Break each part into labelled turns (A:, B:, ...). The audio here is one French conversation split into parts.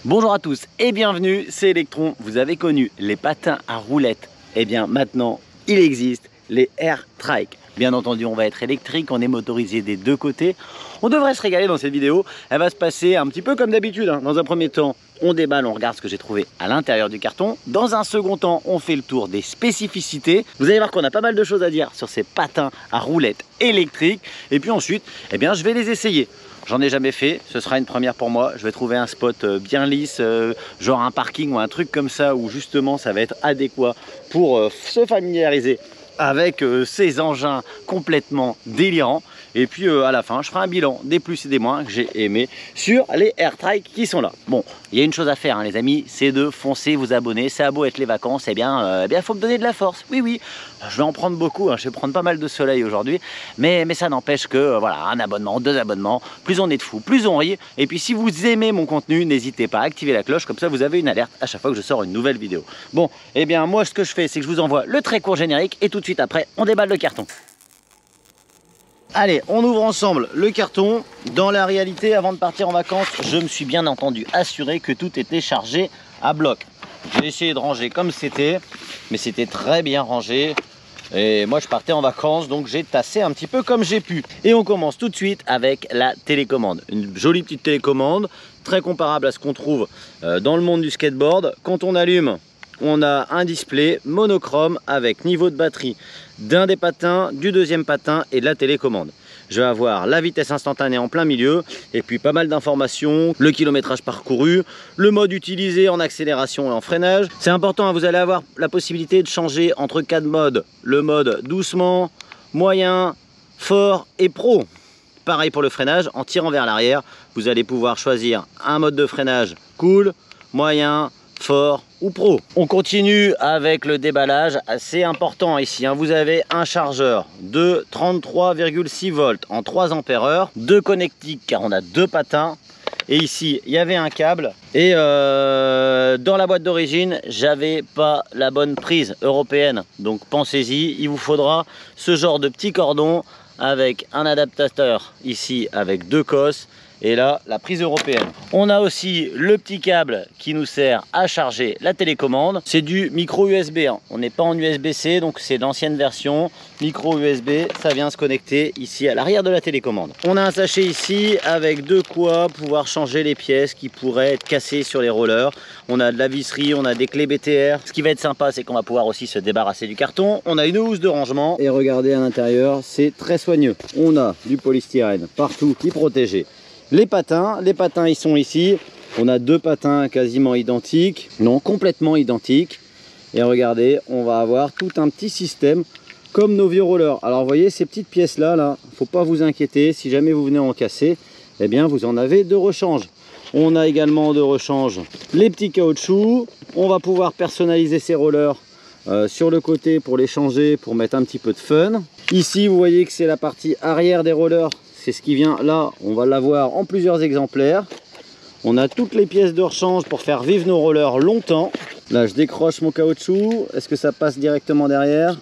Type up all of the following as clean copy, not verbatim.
A: Bonjour à tous et bienvenue, c'est Electron. Vous avez connu les patins à roulettes. Eh bien maintenant, il existe les Air Trike. Bien entendu, on va être électrique, on est motorisé des deux côtés. On devrait se régaler dans cette vidéo. Elle va se passer un petit peu comme d'habitude. Dans un premier temps, on déballe, on regarde ce que j'ai trouvé à l'intérieur du carton. Dans un second temps, on fait le tour des spécificités. Vous allez voir qu'on a pas mal de choses à dire sur ces patins à roulettes électriques. Et puis ensuite, eh bien, je vais les essayer. J'en ai jamais fait, ce sera une première pour moi. Je vais trouver un spot bien lisse, genre un parking ou un truc comme ça, où justement ça va être adéquat pour se familiariser avec ces engins complètement délirants. Et puis à la fin, je ferai un bilan des plus et des moins que j'ai aimé sur les Air Trike qui sont là. Bon, il y a une chose à faire, les amis, c'est de foncer, vous abonner. Ça a beau être les vacances, eh bien, faut me donner de la force. Oui, oui, je vais en prendre beaucoup, je vais prendre pas mal de soleil aujourd'hui. Mais ça n'empêche que, voilà, un abonnement, 2 abonnements, plus on est de fous, plus on rit. Et puis si vous aimez mon contenu, n'hésitez pas à activer la cloche, comme ça vous avez une alerte à chaque fois que je sors une nouvelle vidéo. Bon, eh bien, moi, ce que je fais, c'est que je vous envoie le très court générique et tout de suite après, on déballe le carton. Allez, on ouvre ensemble le carton. Dans la réalité, avant de partir en vacances, je me suis bien entendu assuré que tout était chargé à bloc. J'ai essayé de ranger comme c'était, mais c'était très bien rangé. Et moi, je partais en vacances, donc j'ai tassé un petit peu comme j'ai pu. Et on commence tout de suite avec la télécommande. Une jolie petite télécommande, très comparable à ce qu'on trouve dans le monde du skateboard. Quand on allume, on a un display monochrome avec niveau de batterie d'un des patins, du deuxième patin et de la télécommande. Je vais avoir la vitesse instantanée en plein milieu et puis pas mal d'informations, le kilométrage parcouru, le mode utilisé en accélération et en freinage. C'est important, vous allez avoir la possibilité de changer entre 4 modes. Le mode doucement, moyen, fort et pro. Pareil pour le freinage, en tirant vers l'arrière, vous allez pouvoir choisir un mode de freinage cool, moyen, fort ou pro. On continue avec le déballage assez important ici. Vous avez un chargeur de 33,6 volts en 3 ampères-heure, 2 connectiques car on a 2 patins. Et ici, il y avait un câble. Et dans la boîte d'origine, j'avais pas la bonne prise européenne. Donc pensez-y, il vous faudra ce genre de petit cordon avec un adaptateur ici avec 2 cosses. Et là, la prise européenne. On a aussi le petit câble qui nous sert à charger la télécommande. C'est du micro USB. On n'est pas en USB-C, donc c'est l'ancienne version. Micro USB, ça vient se connecter ici à l'arrière de la télécommande. On a un sachet ici avec de quoi pouvoir changer les pièces qui pourraient être cassées sur les rollers. On a de la visserie, on a des clés BTR. Ce qui va être sympa, c'est qu'on va pouvoir aussi se débarrasser du carton. On a une housse de rangement. Et regardez à l'intérieur, c'est très soigneux. On a du polystyrène partout qui protégé. Les patins ils sont ici. On a 2 patins quasiment identiques, non complètement identiques. Et regardez, on va avoir tout un petit système comme nos vieux rollers. Alors vous voyez ces petites pièces là, faut pas vous inquiéter. Si jamais vous venez en casser, eh bien vous en avez de rechange. On a également de rechange les petits caoutchoucs. On va pouvoir personnaliser ces rollers sur le côté pour les changer, pour mettre un petit peu de fun. Ici vous voyez que c'est la partie arrière des rollers. C'est ce qui vient là, on va l'avoir en plusieurs exemplaires. On a toutes les pièces de rechange pour faire vivre nos rollers longtemps. Là, je décroche mon caoutchouc. Est-ce que ça passe directement derrière?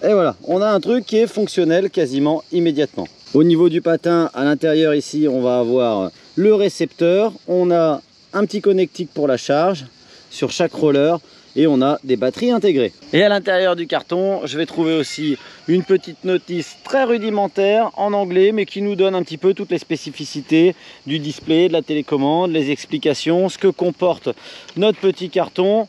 A: Et voilà, on a un truc qui est fonctionnel quasiment immédiatement. Au niveau du patin, à l'intérieur ici, on va avoir le récepteur. On a un petit connectique pour la charge sur chaque roller. Et on a des batteries intégrées. Et à l'intérieur du carton, je vais trouver aussi une petite notice très rudimentaire en anglais, mais qui nous donne un petit peu toutes les spécificités du display, de la télécommande, les explications, ce que comporte notre petit carton.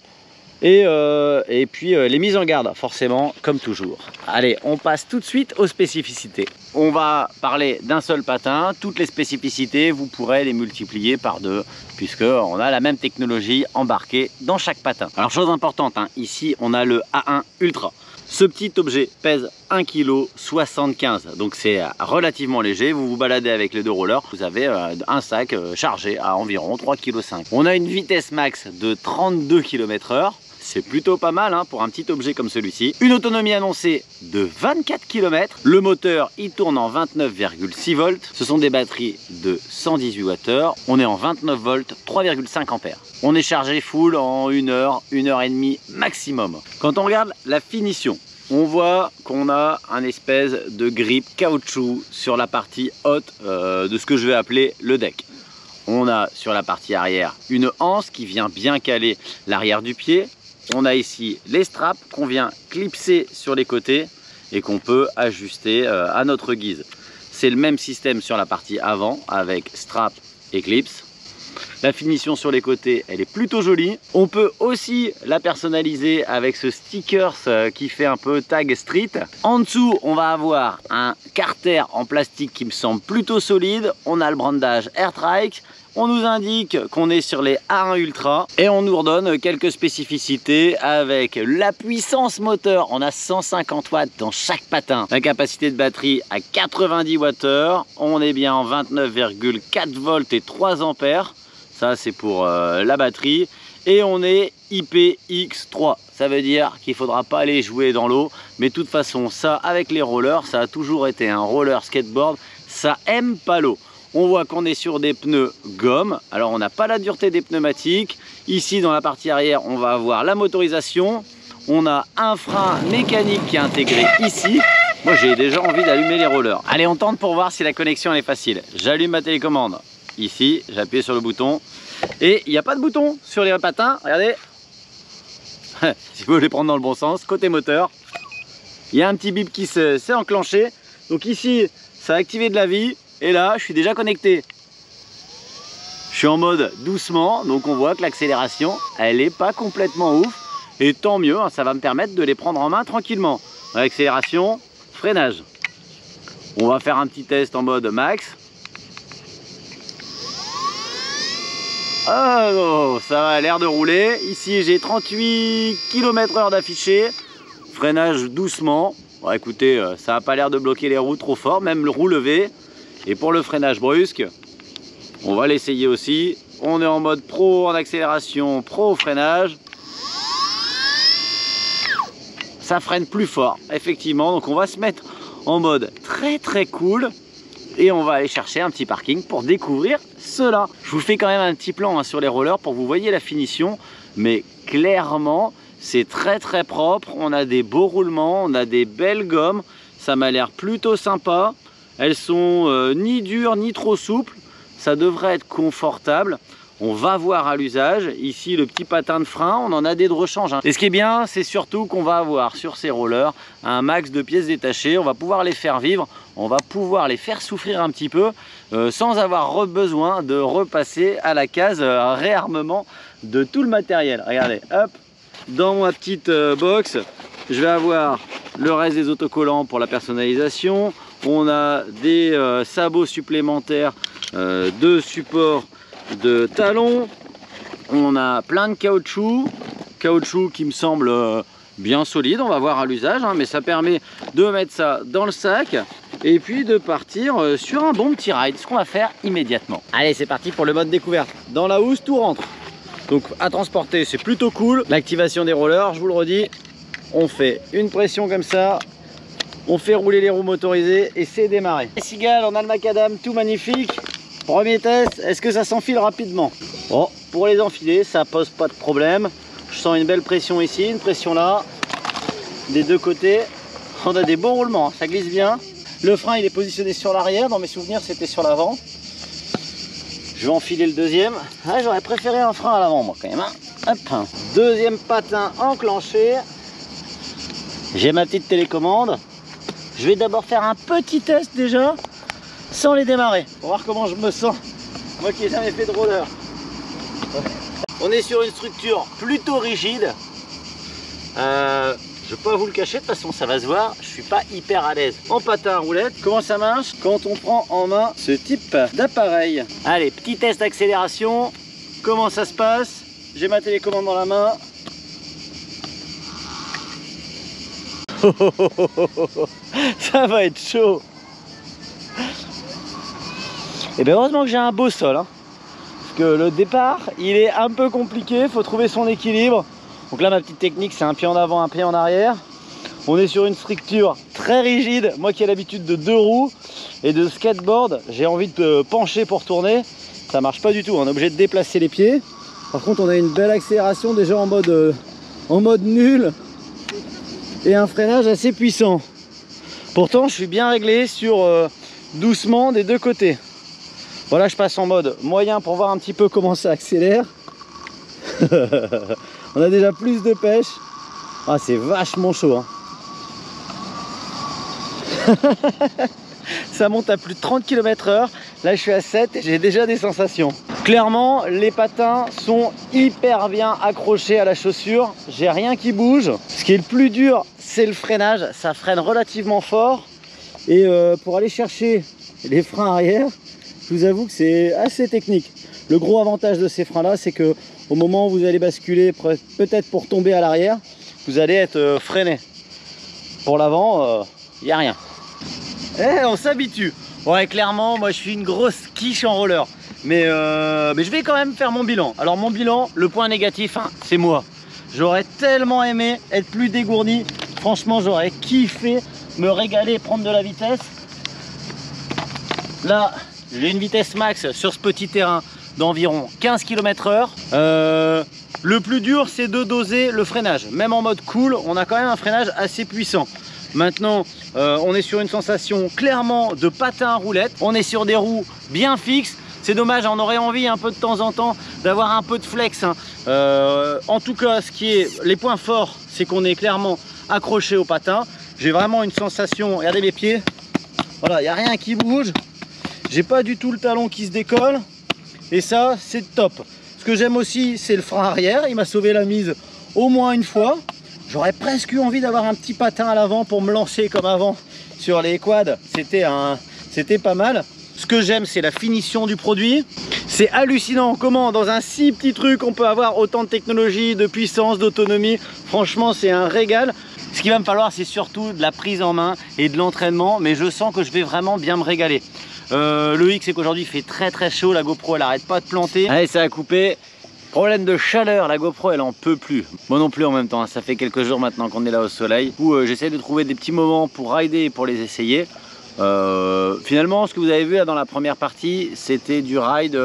A: Et puis les mises en garde, forcément, comme toujours. Allez, on passe tout de suite aux spécificités. On va parler d'un seul patin. Toutes les spécificités, vous pourrez les multiplier par 2, puisqu'on a la même technologie embarquée dans chaque patin. Alors, chose importante, ici, on a le A1 Ultra. Ce petit objet pèse 1,75 kg, donc c'est relativement léger. Vous vous baladez avec les 2 rollers, vous avez un sac chargé à environ 3,5 kg. On a une vitesse max de 32 km/h. C'est plutôt pas mal pour un petit objet comme celui-ci. Une autonomie annoncée de 24 km. Le moteur, il tourne en 29,6 volts. Ce sont des batteries de 118 Wh. On est en 29 volts, 3,5 ampères. On est chargé full en 1 heure, 1 heure et demie maximum. Quand on regarde la finition, on voit qu'on a un espèce de grip caoutchouc sur la partie haute de ce que je vais appeler le deck. On a sur la partie arrière une anse qui vient bien caler l'arrière du pied. On a ici les straps qu'on vient clipser sur les côtés et qu'on peut ajuster à notre guise. C'est le même système sur la partie avant avec strap et clips. La finition sur les côtés, elle est plutôt jolie. On peut aussi la personnaliser avec ce stickers qui fait un peu tag street. En dessous, on va avoir un carter en plastique qui me semble plutôt solide. On a le brandage Airtrike. On nous indique qu'on est sur les A1 Ultra et on nous redonne quelques spécificités avec la puissance moteur. On a 150 watts dans chaque patin. La capacité de batterie à 90 Wh. On est bien en 29,4 volts et 3 ampères. Ça, c'est pour la batterie. Et on est IPX3. Ça veut dire qu'il ne faudra pas aller jouer dans l'eau. Mais de toute façon, ça, avec les rollers, ça a toujours été un roller skateboard. Ça aime pas l'eau. On voit qu'on est sur des pneus gomme. Alors, on n'a pas la dureté des pneumatiques. Ici, dans la partie arrière, on va avoir la motorisation. On a un frein mécanique qui est intégré ici. Moi, j'ai déjà envie d'allumer les rollers. Allez, on tente pour voir si la connexion elle est facile. J'allume ma télécommande. Ici, j'appuie sur le bouton. Et il n'y a pas de bouton sur les patins. Regardez. Si vous voulez les prendre dans le bon sens. Côté moteur, il y a un petit bip qui s'est enclenché. Donc ici, ça a activé de la vie. Et là, je suis déjà connecté. Je suis en mode doucement, donc on voit que l'accélération, elle n'est pas complètement ouf. Et tant mieux, ça va me permettre de les prendre en main tranquillement. Accélération, freinage. On va faire un petit test en mode max. Oh, ça a l'air de rouler. Ici, j'ai 38 km/h d'affiché. Freinage doucement. Bon, écoutez, ça n'a pas l'air de bloquer les roues trop fort, même le roue levé. Et pour le freinage brusque, on va l'essayer aussi. On est en mode pro en accélération, pro au freinage. Ça freine plus fort, effectivement. Donc on va se mettre en mode très cool. Et on va aller chercher un petit parking pour découvrir cela. Je vous fais quand même un petit plan sur les rollers pour que vous voyez la finition. Mais clairement, c'est très propre. On a des beaux roulements, on a des belles gommes. Ça m'a l'air plutôt sympa. Elles sont ni dures ni trop souples, ça devrait être confortable. On va voir à l'usage. Ici, le petit patin de frein, on en a des de rechange. Et ce qui est bien, c'est surtout qu'on va avoir sur ces rollers un max de pièces détachées. On va pouvoir les faire vivre, on va pouvoir les faire souffrir un petit peu sans avoir besoin de repasser à la case réarmement de tout le matériel. Regardez, hop, dans ma petite box, je vais avoir le reste des autocollants pour la personnalisation. On a des sabots supplémentaires de support de talons. On a plein de caoutchouc qui me semble bien solide. On va voir à l'usage, hein, mais ça permet de mettre ça dans le sac et puis de partir sur un bon petit ride, ce qu'on va faire immédiatement. Allez, c'est parti pour le mode découverte. Dans la housse, tout rentre. Donc à transporter, c'est plutôt cool. L'activation des rollers, je vous le redis, on fait une pression comme ça. On fait rouler les roues motorisées et c'est démarré. Les cigales, on a le macadam tout magnifique. Premier test, est-ce que ça s'enfile rapidement? Bon, pour les enfiler, ça pose pas de problème. Je sens une belle pression ici, une pression là. Des deux côtés, on a des beaux roulements, ça glisse bien. Le frein, il est positionné sur l'arrière. Dans mes souvenirs, c'était sur l'avant. Je vais enfiler le deuxième. Ah, j'aurais préféré un frein à l'avant, moi, quand même. Hein. Hop. Deuxième patin enclenché. J'ai ma petite télécommande. Je vais d'abord faire un petit test déjà, sans les démarrer, pour voir comment je me sens, moi qui n'ai jamais fait de roller. On est sur une structure plutôt rigide. Je ne vais pas vous le cacher, de toute façon ça va se voir, je suis pas hyper à l'aise en patin à roulette. Comment ça marche quand on prend en main ce type d'appareil? Allez, petit test d'accélération. Comment ça se passe? J'ai ma télécommande dans la main. Ça va être chaud. Et bien heureusement que j'ai un beau sol, hein, parce que le départ il est un peu compliqué, il faut trouver son équilibre. Donc là ma petite technique, c'est un pied en avant, un pied en arrière. On est sur une structure très rigide. Moi qui ai l'habitude de 2 roues et de skateboard, j'ai envie de pencher pour tourner. Ça marche pas du tout, on est obligé de déplacer les pieds. Par contre on a une belle accélération déjà en mode nul. Et un freinage assez puissant. Pourtant je suis bien réglé sur doucement des deux côtés. Voilà, je passe en mode moyen pour voir un petit peu comment ça accélère. On a déjà plus de pêche. Ah, c'est vachement chaud, hein. Ça monte à plus de 30 km/h. Là, je suis à 7 et j'ai déjà des sensations. Clairement, les patins sont hyper bien accrochés à la chaussure. J'ai rien qui bouge. Ce qui est le plus dur, c'est le freinage. Ça freine relativement fort. Et pour aller chercher les freins arrière, je vous avoue que c'est assez technique. Le gros avantage de ces freins-là, c'est que au moment où vous allez basculer, peut-être pour tomber à l'arrière, vous allez être freiné. Pour l'avant, il n'y a rien. Eh, on s'habitue. Ouais, clairement, moi je suis une grosse quiche en roller. Mais je vais quand même faire mon bilan. Alors mon bilan, le point négatif, hein, c'est moi. J'aurais tellement aimé être plus dégourdi. Franchement, j'aurais kiffé me régaler, prendre de la vitesse. Là, j'ai une vitesse max sur ce petit terrain d'environ 15 km/h. Le plus dur, c'est de doser le freinage. Même en mode cool, on a quand même un freinage assez puissant. Maintenant, on est sur une sensation clairement de patin à roulette. On est sur des roues bien fixes. C'est dommage, on aurait envie un peu de temps en temps d'avoir un peu de flex, hein. En tout cas, les points forts, c'est qu'on est clairement accroché au patin. J'ai vraiment une sensation, regardez mes pieds. Voilà, il n'y a rien qui bouge. J'ai pas du tout le talon qui se décolle. Et ça, c'est top. Ce que j'aime aussi, c'est le frein arrière. Il m'a sauvé la mise au moins une fois. J'aurais presque eu envie d'avoir un petit patin à l'avant pour me lancer comme avant sur les quads. C'était pas mal. Ce que j'aime, c'est la finition du produit. C'est hallucinant comment dans un si petit truc on peut avoir autant de technologie, de puissance, d'autonomie. Franchement, c'est un régal. Ce qu'il va me falloir, c'est surtout de la prise en main et de l'entraînement. Mais je sens que je vais vraiment bien me régaler. Le hic, c'est qu'aujourd'hui il fait très chaud. La GoPro, elle arrête pas de planter. Allez, ça a coupé. Problème de chaleur, la GoPro elle en peut plus. Moi non plus en même temps, hein. Ça fait quelques jours maintenant qu'on est là au soleil. J'essaie de trouver des petits moments pour rider et pour les essayer. Finalement, ce que vous avez vu là dans la première partie, c'était du ride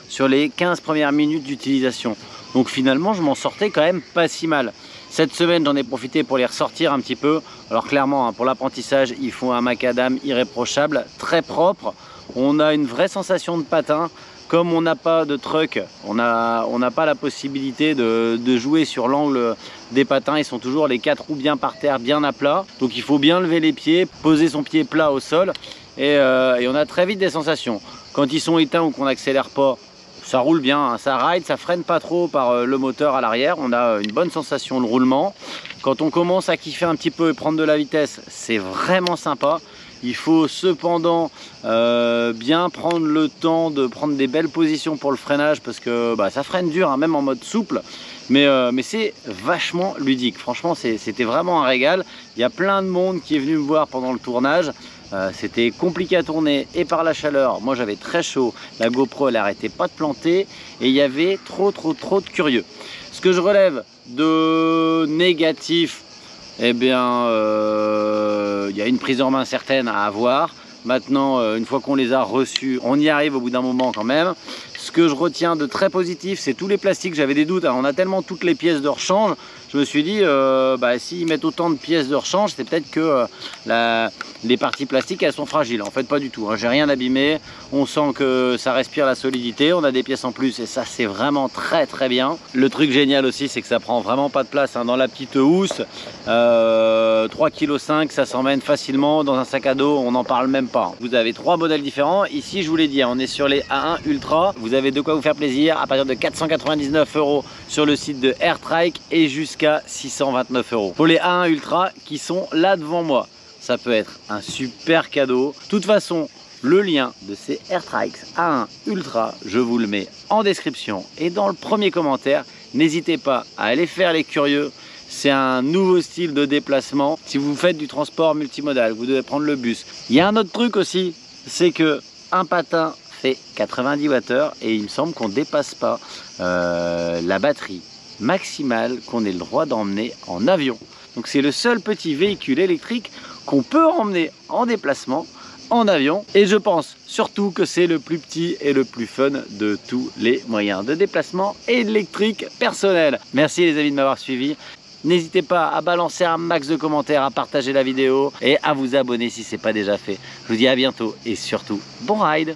A: sur les 15 premières minutes d'utilisation. Donc finalement, je m'en sortais quand même pas si mal. Cette semaine, j'en ai profité pour les ressortir un petit peu. Alors clairement, hein, pour l'apprentissage, il faut un macadam irréprochable, très propre. On a une vraie sensation de patin. Comme on n'a pas de truck, on n'a pas la possibilité de jouer sur l'angle des patins. Ils sont toujours les 4 roues bien par terre, bien à plat. Donc il faut bien lever les pieds, poser son pied plat au sol. Et on a très vite des sensations. Quand ils sont éteints ou qu'on n'accélère pas, ça roule bien, hein, ça ride, ça freine pas trop par le moteur à l'arrière. On a une bonne sensation de roulement. Quand on commence à kiffer un petit peu et prendre de la vitesse, c'est vraiment sympa. Il faut cependant bien prendre le temps de prendre des belles positions pour le freinage parce que ça freine dur, hein, même en mode souple. Mais c'est vachement ludique. Franchement, c'était vraiment un régal. Il y a plein de monde qui est venu me voir pendant le tournage. C'était compliqué à tourner et par la chaleur. Moi, j'avais très chaud. La GoPro, elle n'arrêtait pas de planter et il y avait trop de curieux. Ce que je relève de négatif, eh bien, il y a une prise en main certaine à avoir. Maintenant, une fois qu'on les a reçus, on y arrive au bout d'un moment quand même. Ce que je retiens de très positif, c'est tous les plastiques. J'avais des doutes, hein. On a tellement toutes les pièces de rechange. Je me suis dit, s'ils mettent autant de pièces de rechange, c'est peut-être que les parties plastiques, elles sont fragiles. En fait, pas du tout, hein. J'ai rien abîmé. On sent que ça respire la solidité. On a des pièces en plus et ça, c'est vraiment très bien. Le truc génial aussi, c'est que ça prend vraiment pas de place, hein. Dans la petite housse, 3,5 kg, ça s'emmène facilement. Dans un sac à dos, on n'en parle même pas. Vous avez 3 modèles différents. Ici, je vous l'ai dit, on est sur les A1 Ultra. Vous avez de quoi vous faire plaisir à partir de 499 € sur le site de Airtrike et jusqu'à 629 €. Pour les A1 Ultra qui sont là devant moi, ça peut être un super cadeau. De toute façon, le lien de ces Airtrike A1 Ultra, je vous le mets en description et dans le premier commentaire. N'hésitez pas à aller faire les curieux. C'est un nouveau style de déplacement. Si vous faites du transport multimodal, vous devez prendre le bus. Il y a un autre truc aussi, c'est que un patin fait 90 Wh et il me semble qu'on ne dépasse pas la batterie maximale qu'on ait le droit d'emmener en avion. Donc c'est le seul petit véhicule électrique qu'on peut emmener en déplacement en avion et je pense surtout que c'est le plus petit et le plus fun de tous les moyens de déplacement électrique personnel. Merci les amis de m'avoir suivi. N'hésitez pas à balancer un max de commentaires, à partager la vidéo et à vous abonner si ce n'est pas déjà fait. Je vous dis à bientôt et surtout bon ride.